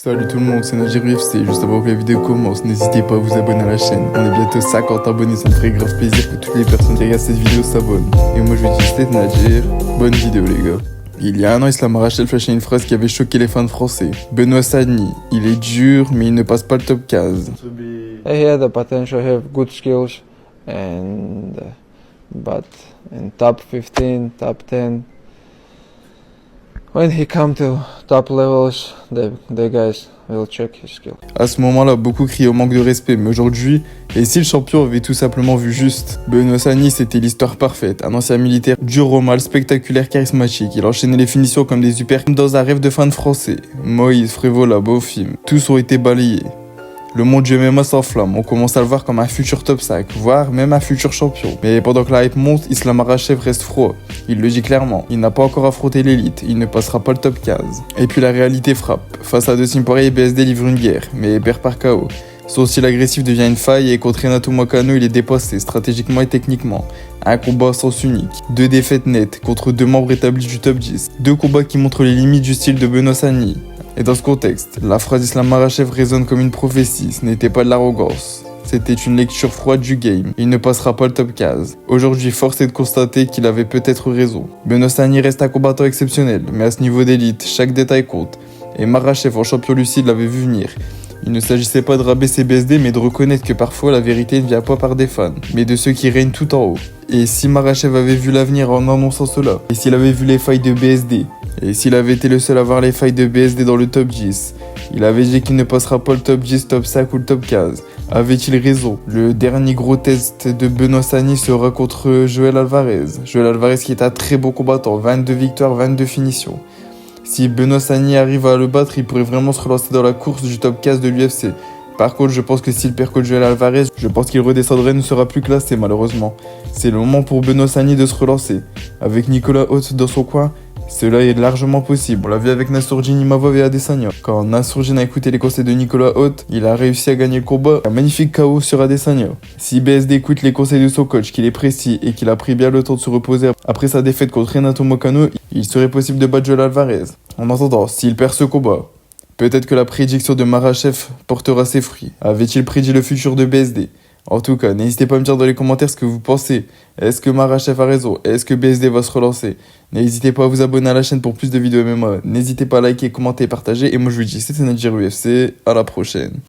Salut tout le monde, c'est Najir UFC. Juste avant que la vidéo commence, n'hésitez pas à vous abonner à la chaîne. On est bientôt 50 abonnés, ça me ferait grave plaisir que toutes les personnes qui regardent cette vidéo s'abonnent. Et moi je vais dire c'était Najir. Bonne vidéo les gars. Il y a un an, Islam Makhachev flashait une phrase qui avait choqué les fans français. Benoît Sagny, il est dur mais il ne passe pas le top 15. He had the potential, he have good skills, but in top 15, top 10, when he come to top levels, the guys will check his skill. À ce moment-là, beaucoup criaient au manque de respect, mais aujourd'hui, et si le champion avait tout simplement vu juste? Benoît Sagny, c'était l'histoire parfaite, un ancien militaire dur au mal, spectaculaire, charismatique. Il enchaînait les finitions comme des super dans un rêve de fan français. Moïse, Frévola, Beaufim, tous ont été balayés. Le monde du MMA s'enflamme, on commence à le voir comme un futur top 5, voire même un futur champion. Mais pendant que la hype monte, Islam Makhachev reste froid. Il le dit clairement, il n'a pas encore affronté l'élite, il ne passera pas le top 15. Et puis la réalité frappe. Face à Dustin Poirier, BSD livre une guerre, mais perd par KO. Son style agressif devient une faille et contre Renato Moicano, il est dépassé stratégiquement et techniquement. Un combat à sens unique, 2 défaites nettes contre 2 membres établis du top 10. 2 combats qui montrent les limites du style de Benoît Sagny. Et dans ce contexte, la phrase d'Islam Makhachev résonne comme une prophétie, ce n'était pas de l'arrogance. C'était une lecture froide du game. Il ne passera pas le top 15. Aujourd'hui, force est de constater qu'il avait peut-être raison. Benoît Sagny reste un combattant exceptionnel, mais à ce niveau d'élite, chaque détail compte. Et Makhachev en champion lucide l'avait vu venir. Il ne s'agissait pas de rabaisser BSD, mais de reconnaître que parfois la vérité ne vient pas par des fans, mais de ceux qui règnent tout en haut. Et si Makhachev avait vu l'avenir en annonçant cela, et s'il avait vu les failles de BSD, et s'il avait été le seul à voir les failles de BSD dans le top 10, il avait dit qu'il ne passera pas le top 10, top 5 ou le top 15. Avait-il raison? Le dernier gros test de Benoît Sagny sera contre Joel Alvarez. Joel Alvarez qui est un très bon combattant, 22 victoires, 22 finitions. Si Benoît Sagny arrive à le battre, il pourrait vraiment se relancer dans la course du top 15 de l'UFC. Par contre, je pense que s'il perd contre Joel Alvarez, je pense qu'il redescendrait et ne sera plus classé malheureusement. C'est le moment pour Benoît Sagny de se relancer. Avec Nicolas Haute dans son coin, cela est largement possible. On l'a vu avec Nassourdine Imavov et Adesanya. Quand Nassourdine a écouté les conseils de Nicolas Haute, il a réussi à gagner le combat. Un magnifique KO sur Adesanya. Si BSD écoute les conseils de son coach, qu'il est précis et qu'il a pris bien le temps de se reposer après sa défaite contre Renato Moicano, il serait possible de battre Joel Alvarez. En attendant, s'il perd ce combat, peut-être que la prédiction de Makhachev portera ses fruits. Avait-il prédit le futur de BSD? En tout cas, n'hésitez pas à me dire dans les commentaires ce que vous pensez. Est-ce que Makhachev a raison? Est-ce que BSD va se relancer? N'hésitez pas à vous abonner à la chaîne pour plus de vidéos MMA. N'hésitez pas à liker, commenter et partager. Et moi je vous dis c'était Najir UFC. À la prochaine.